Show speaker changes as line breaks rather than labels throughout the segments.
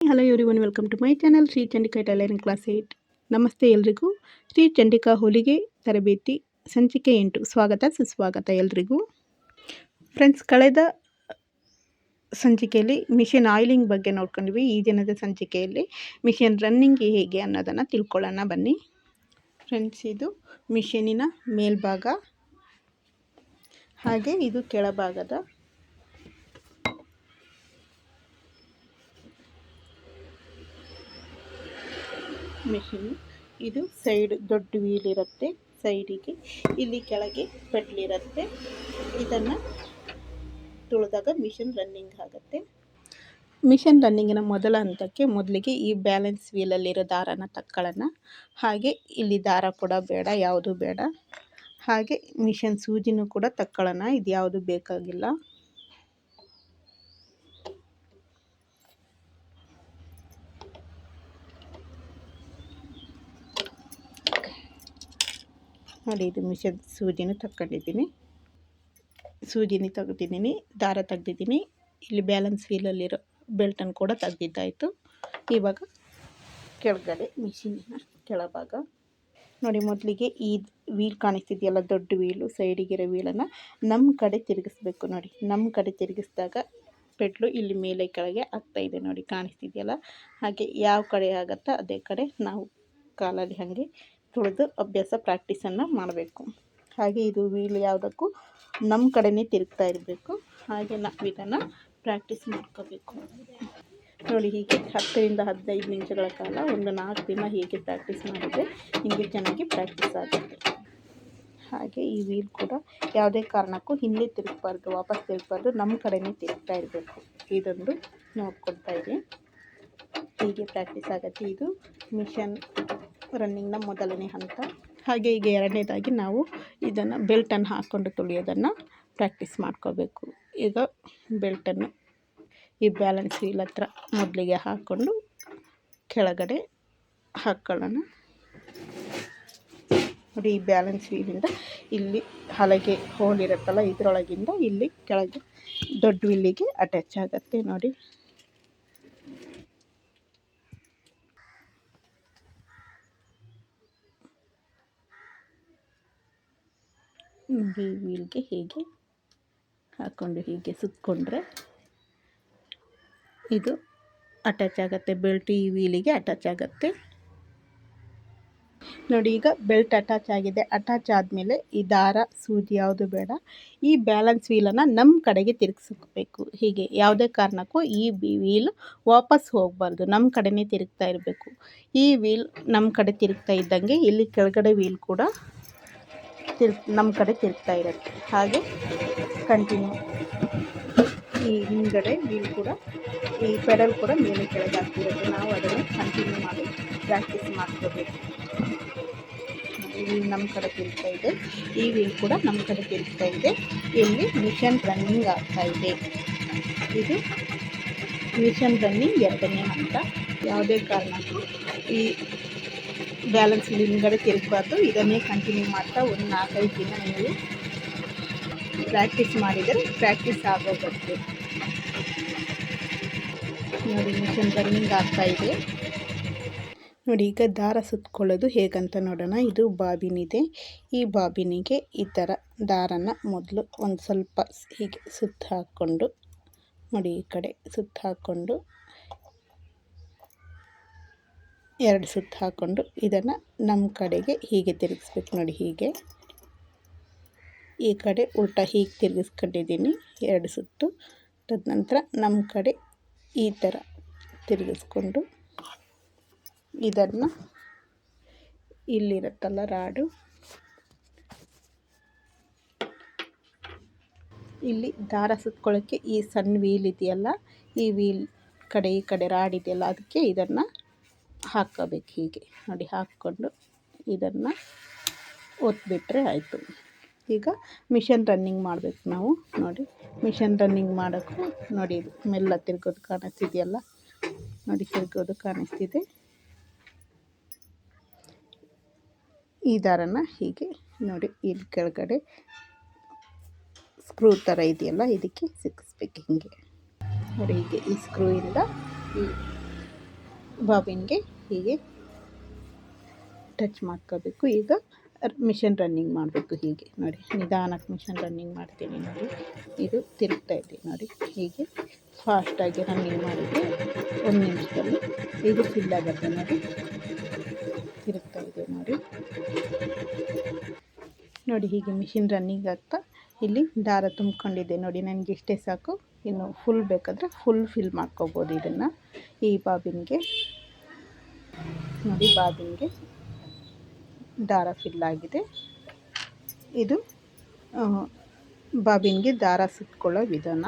Hello everyone, welcome to my channel Shri Chandika tailoring class 8. ನಮಸ್ತೆ ಎಲ್ರಿಗೂ. ಶ್ರೀ ಚಂಡಿಕಾ ಹೊಲಿಗೆ ತರಬೇತಿ ಸಂಚಿಕೆ 8 ಸ್ವಾಗತ ಸುಸ್ವಾಗತ ಎಲ್ರಿಗೂ. ಫ್ರೆಂಡ್ಸ್, ಕಳೆದ ಸಂಚಿಕೆಯಲ್ಲಿ ಮಿಷಿನ್ ಆಯಿಲಿಂಗ್ ಬಗ್ಗೆ ನೋಡ್ಕೊಂಡ್ವಿ. ಈ ದಿನದ ಸಂಚಿಕೆಯಲ್ಲಿ ಮಿಷಿನ್ ರನ್ನಿಂಗ್ ಹೇಗೆ ಅನ್ನೋದನ್ನು ತಿಳ್ಕೊಳ್ಳೋಣ ಬನ್ನಿ. ಫ್ರೆಂಡ್ಸ್, ಇದು ಮಿಷಿನಿನ ಮೇಲ್ಭಾಗ, ಹಾಗೆ ಇದು ಕೆಳಭಾಗದ ಮಿಷಿನ್. ಇದು ಸೈಡ್ ದೊಡ್ಡ ವೀಲ್ ಇರುತ್ತೆ, ಸೈಡಿಗೆ ಇಲ್ಲಿ ಕೆಳಗೆ ಪೆಟ್ಲಿರುತ್ತೆ. ಇದನ್ನು ತುಳಿದಾಗ ಮಿಷಿನ್ ರನ್ನಿಂಗ್ ಆಗುತ್ತೆ. ಮಿಷಿನ್ ರನ್ನಿಂಗಿನ ಮೊದಲ ಹಂತಕ್ಕೆ ಮೊದಲಿಗೆ ಈ ಬ್ಯಾಲೆನ್ಸ್ ವೀಲಲ್ಲಿರೋ ದಾರನ ತಕ್ಕೊಳ್ಳೋಣ. ಹಾಗೆ ಇಲ್ಲಿ ದಾರ ಕೂಡ ಬೇಡ, ಯಾವುದು ಬೇಡ. ಹಾಗೆ ಮಿಷಿನ್ ಸೂಜಿನೂ ಕೂಡ ತಕ್ಕೊಳ್ಳೋಣ, ಇದು ಯಾವುದು ಬೇಕಾಗಿಲ್ಲ. ನೋಡಿ, ಇದು ಮಿಷನ್ ಸೂಜಿನ ತಗೊಂಡಿದ್ದೀನಿ, ಸೂಜಿನ ತೆಗೆದಿದ್ದೀನಿ, ದಾರ ತೆಗ್ದಿದ್ದೀನಿ. ಇಲ್ಲಿ ಬ್ಯಾಲೆನ್ಸ್ ವೀಲಲ್ಲಿರೋ ಬೆಲ್ಟನ್ನು ಕೂಡ ತೆಗ್ದಿದ್ದಾಯಿತು. ಇವಾಗ ಕೆಳಗಡೆ ಮಿಷಿನಿನ ಕೆಳಭಾಗ ನೋಡಿ, ಮೊದಲಿಗೆ ಈ ವೀಲ್ ಕಾಣಿಸ್ತಿದೆಯಲ್ಲ, ದೊಡ್ಡ ವೀಲು, ಸೈಡಿಗಿರೋ ವೀಲನ್ನು ನಮ್ಮ ಕಡೆ ತಿರುಗಿಸ್ಬೇಕು. ನೋಡಿ, ನಮ್ಮ ಕಡೆ ತಿರುಗಿಸಿದಾಗ ಪೆಟ್ಲು ಇಲ್ಲಿ ಮೇಲೆ ಕೆಳಗೆ ಆಗ್ತಾಯಿದೆ. ನೋಡಿ, ಕಾಣಿಸ್ತಿದೆಯಲ್ಲ. ಹಾಗೆ ಯಾವ ಕಡೆ ಆಗುತ್ತೋ ಅದೇ ಕಡೆ ನಾವು ಕಾಲಲ್ಲಿ ಹಾಗೆ ತುಳಿದು ಅಭ್ಯಾಸ ಪ್ರಾಕ್ಟೀಸನ್ನು ಮಾಡಬೇಕು. ಹಾಗೆ ಇದು ವೀಲ್ ಯಾವುದಕ್ಕೂ ನಮ್ಮ ಕಡೆನೇ ತಿರುಗ್ತಾ ಇರಬೇಕು. ಹಾಗೆ ನಾವು ಇದನ್ನು ಪ್ರಾಕ್ಟೀಸ್ ಮಾಡ್ಕೋಬೇಕು. ನೋಡಿ, ಹೀಗೆ 10ರಿಂದ 15 ನಿಮಿಷಗಳ ಕಾಲ ಒಂದು 4 ದಿನ ಹೀಗೆ ಪ್ರಾಕ್ಟೀಸ್ ಮಾಡಿದರೆ ನಿಮಗೆ ಚೆನ್ನಾಗಿ ಪ್ರಾಕ್ಟೀಸ್ ಆಗುತ್ತೆ. ಹಾಗೆ ಈ ವೀಲ್ ಕೂಡ ಯಾವುದೇ ಕಾರಣಕ್ಕೂ ಹಿಂದೆ ತಿರುಗಬಾರ್ದು, ವಾಪಸ್ ತಿರುಗಬಾರ್ದು, ನಮ್ಮ ಕಡೆನೇ ತಿರುಗ್ತಾ ಇರಬೇಕು. ಇದೊಂದು ನೋಡ್ಕೊಳ್ತಾ ಇದೆ. ಹೀಗೆ ಪ್ರಾಕ್ಟೀಸ್ ಆಗುತ್ತೆ. ಇದು ಮಿಷನ್ ರನ್ನಿಂಗ್ನ ಮೊದಲನೇ ಹಂತ. ಹಾಗೆ ಈಗ ಎರಡನೇದಾಗಿ ನಾವು ಇದನ್ನು ಬೆಲ್ಟನ್ನು ಹಾಕ್ಕೊಂಡು ತುಳಿಯೋದನ್ನು ಪ್ರಾಕ್ಟೀಸ್ ಮಾಡ್ಕೋಬೇಕು. ಈಗ ಬೆಲ್ಟನ್ನು ಈ ಬ್ಯಾಲೆನ್ಸ್ ವೀಲ್ ಹತ್ರ ಮೊದಲಿಗೆ ಹಾಕ್ಕೊಂಡು ಕೆಳಗಡೆ ಹಾಕ್ಕೊಳ್ಳೋಣ. ನೋಡಿ, ಈ ಬ್ಯಾಲೆನ್ಸ್ ವೀಲಿಂದ ಇಲ್ಲಿ ಹಲಗೆ ಹೋಲ್ ಇರುತ್ತಲ್ಲ, ಇದರೊಳಗಿಂದ ಇಲ್ಲಿ ಕೆಳಗೆ ದೊಡ್ಡ ವೀಲಿಗೆ ಅಟ್ಯಾಚ್ ಆಗುತ್ತೆ. ನೋಡಿ, ಈ ವೀಲ್ಗೆ ಹೀಗೆ ಹಾಕ್ಕೊಂಡು ಹೀಗೆ ಸುತ್ತಕೊಂಡ್ರೆ ಇದು ಅಟ್ಯಾಚ್ ಆಗುತ್ತೆ. ಬೆಲ್ಟ್ ಈ ವೀಲಿಗೆ ಅಟ್ಯಾಚ್ ಆಗುತ್ತೆ. ನೋಡಿ, ಈಗ ಬೆಲ್ಟ್ ಅಟ್ಯಾಚ್ ಆಗಿದೆ. ಅಟ್ಯಾಚ್ ಆದಮೇಲೆ ಈ ದಾರ ಸೂಜಿ ಯಾವುದು ಬೇಡ, ಈ ಬ್ಯಾಲೆನ್ಸ್ ವೀಲನ್ನು ನಮ್ಮ ಕಡೆಗೆ ತಿರುಗಿಸ್ಬೇಕು. ಹೀಗೆ ಯಾವುದೇ ಕಾರಣಕ್ಕೂ ಈ ವೀಲ್ ವಾಪಸ್ ಹೋಗಬಾರ್ದು, ನಮ್ಮ ಕಡೆನೇ ತಿರುಗ್ತಾ ಇರಬೇಕು. ಈ ವೀಲ್ ನಮ್ಮ ಕಡೆ ತಿರುಗ್ತಾ ಇದ್ದಂಗೆ ಇಲ್ಲಿ ಕೆಳಗಡೆ ವೀಲ್ ಕೂಡ ನಮ್ಮ ಕಡೆ ತಿರುಗ್ತಾ ಇರುತ್ತೆ. ಹಾಗೆ ಕಂಟಿನ್ಯೂ ಈ ಹಿಂಗಡೆ ವೀಲ್ ಕೂಡ, ಈ ಪೆಡಲ್ ಕೂಡ ಮೇಲೆ ಕೆಳಗೆ ಆಗ್ತಿರುತ್ತೆ. ನಾವು ಅದನ್ನು ಕಂಟಿನ್ಯೂ ಮಾಡಿ ಪ್ರಾಕ್ಟೀಸ್ ಮಾಡ್ಕೋಬೇಕು. ಈ ವೀಲ್ ನಮ್ಮ ಕಡೆ ತಿರುಗ್ತಾ ಇದೆ, ಈ ವೀಲ್ ಕೂಡ ನಮ್ಮ ಕಡೆ ತಿರುಗ್ತಾ ಇದೆ. ಇಲ್ಲಿ ಮಿಷನ್ ರನ್ನಿಂಗ್ ಆಗ್ತಾ ಇದೆ. ಇದು ಮಿಷನ್ ರನ್ನಿಂಗ್ ಎರಡನೇ ಹಂತ. ಯಾವುದೇ ಕಾರಣಕ್ಕೂ ಈ ಬ್ಯಾಲೆನ್ಸ್ ಹಿಂಗಡೆ ತಿರುಗಬಾರ್ದು. ಇದನ್ನೇ ಕಂಟಿನ್ಯೂ ಮಾಡ್ತಾ ಒಂದು 4-5 ದಿನ ನೀವು ಪ್ರಾಕ್ಟೀಸ್ ಮಾಡಿದರೆ ಪ್ರಾಕ್ಟೀಸ್ ಆಗೋಗುತ್ತೆ. ನೋಡಿ, ಮಿಷನ್ ರನ್ನಿಂಗ್ ಆಗ್ತಾ ಇದೆ. ನೋಡಿ, ಈಗ ದಾರ ಸುತ್ತಕೊಳ್ಳೋದು ಹೇಗಂತ ನೋಡೋಣ. ಇದು ಬಾಬಿನ್ ಇದೆ. ಈ ಬಾಬಿನಿಗೆ ಈ ಥರ ದಾರನ ಮೊದಲು ಒಂದು ಸ್ವಲ್ಪ ಹೀಗೆ ಸುತ್ತ ಹಾಕ್ಕೊಂಡು, ನೋಡಿ ಈ ಕಡೆ ಸುತ್ತ ಹಾಕ್ಕೊಂಡು 2 ಸುತ್ತು ಹಾಕ್ಕೊಂಡು ಇದನ್ನು ನಮ್ಮ ಕಡೆಗೆ ಹೀಗೆ ತಿರುಗಿಸ್ಬೇಕು. ನೋಡಿ, ಹೀಗೆ ಈ ಕಡೆ ಉಲ್ಟಾ ಹೀಗೆ ತಿರುಗಿಸ್ಕೊಂಡಿದ್ದೀನಿ 2 ಸುತ್ತು. ತದನಂತರ ನಮ್ಮ ಕಡೆ ಈ ಥರ ತಿರುಗಿಸ್ಕೊಂಡು ಇದನ್ನು ಇಲ್ಲಿರುತ್ತಲ್ಲ ರಾಡು, ಇಲ್ಲಿ ದಾರ ಸುತ್ಕೊಳ್ಳೋಕ್ಕೆ ಈ ಸಣ್ಣ ವೀಲ್ ಇದೆಯಲ್ಲ, ಈ ವೀಲ್ ಕಡೆ ಈ ಕಡೆ ರಾಡ್ ಇದೆಯಲ್ಲ, ಅದಕ್ಕೆ ಇದನ್ನು ಹಾಕ್ಕೋಬೇಕು. ಹೀಗೆ ನೋಡಿ, ಹಾಕ್ಕೊಂಡು ಇದನ್ನು ಒತ್ತಿಬಿಟ್ರೆ ಆಯಿತು. ಈಗ ಮಿಷನ್ ರನ್ನಿಂಗ್ ಮಾಡಬೇಕು ನಾವು. ನೋಡಿ, ಮಿಷನ್ ರನ್ನಿಂಗ್ ಮಾಡೋಕ್ಕೂ ನೋಡಿ, ಇದು ಮೆಲ್ಲ ತಿರುಗೋದು ಕಾಣಿಸ್ತಿದೆಯಲ್ಲ, ನೋಡಿ ತಿರುಗೋದು ಕಾಣಿಸ್ತಿದೆ. ಈ ದಾರನ ಹೀಗೆ ನೋಡಿ, ಇಲ್ಲಿ ಕೆಳಗಡೆ ಸ್ಕ್ರೂ ಥರ ಇದೆಯಲ್ಲ, ಇದಕ್ಕೆ ಸಿಕ್ಕಿಸ್ಬೇಕು. ಹೀಗೆ ನೋಡಿ, ಹೀಗೆ ಈ ಸ್ಕ್ರೂಯಿಂದ ಈ ಬಾಬಿನ್ಗೆ ಹೀಗೆ ಟಚ್ ಮಾಡ್ಕೋಬೇಕು. ಈಗ ಮಿಷನ್ ರನ್ನಿಂಗ್ ಮಾಡಬೇಕು. ಹೀಗೆ ನೋಡಿ, ನಿಧಾನಕ್ಕೆ ಮಿಷನ್ ರನ್ನಿಂಗ್ ಮಾಡ್ತೀನಿ ನೋಡಿ. ಇದು ತಿರುಗ್ತಾ ಇದೆ ನೋಡಿ. ಹೀಗೆ ಫಾಸ್ಟಾಗಿ ರನ್ನಿಂಗ್ ಮಾಡಿದರೆ 1 ನಿಮಿಷದಲ್ಲಿ ಇದು ಫಿಲ್ ಆಗುತ್ತೆ ನೋಡಿ. ತಿರುಗ್ತಾ ಇದೆ ನೋಡಿ. ನೋಡಿ ಹೀಗೆ ಮಿಷಿನ್ ರನ್ನಿಂಗ್ ಆಗ್ತಾ ಇಲ್ಲಿ ದಾರ ತುಂಬ್ಕೊಂಡಿದೆ ನೋಡಿ. ನನಗೆ ಇಷ್ಟೇ ಸಾಕು. ಇನ್ನು ಫುಲ್ ಬೇಕಾದರೆ ಫುಲ್ ಫಿಲ್ ಮಾಡ್ಕೋಬೋದು ಇದನ್ನು. ಈ ಬಾಬಿನ್ಗೆ ನೋಡಿ, ಬಾಬಿನ್ಗೆ ದಾರ ಫಿಲ್ ಆಗಿದೆ. ಇದು ಬಾಬಿನ್ಗೆ ದಾರ ಸುತ್ಕೊಳ್ಳೋ ವಿಧಾನ.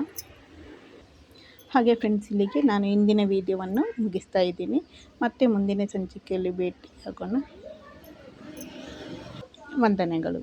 ಹಾಗೆ ಫ್ರೆಂಡ್ಸ್, ಇಲ್ಲಿಗೆ ನಾನು ಇಂದಿನ ವಿಡಿಯೋವನ್ನು ಮುಗಿಸ್ತಾ ಇದ್ದೀನಿ. ಮತ್ತೆ ಮುಂದಿನ ಸಂಚಿಕೆಯಲ್ಲಿ ಭೇಟಿಯಾಗೋಣ. ವಂದನೆಗಳು.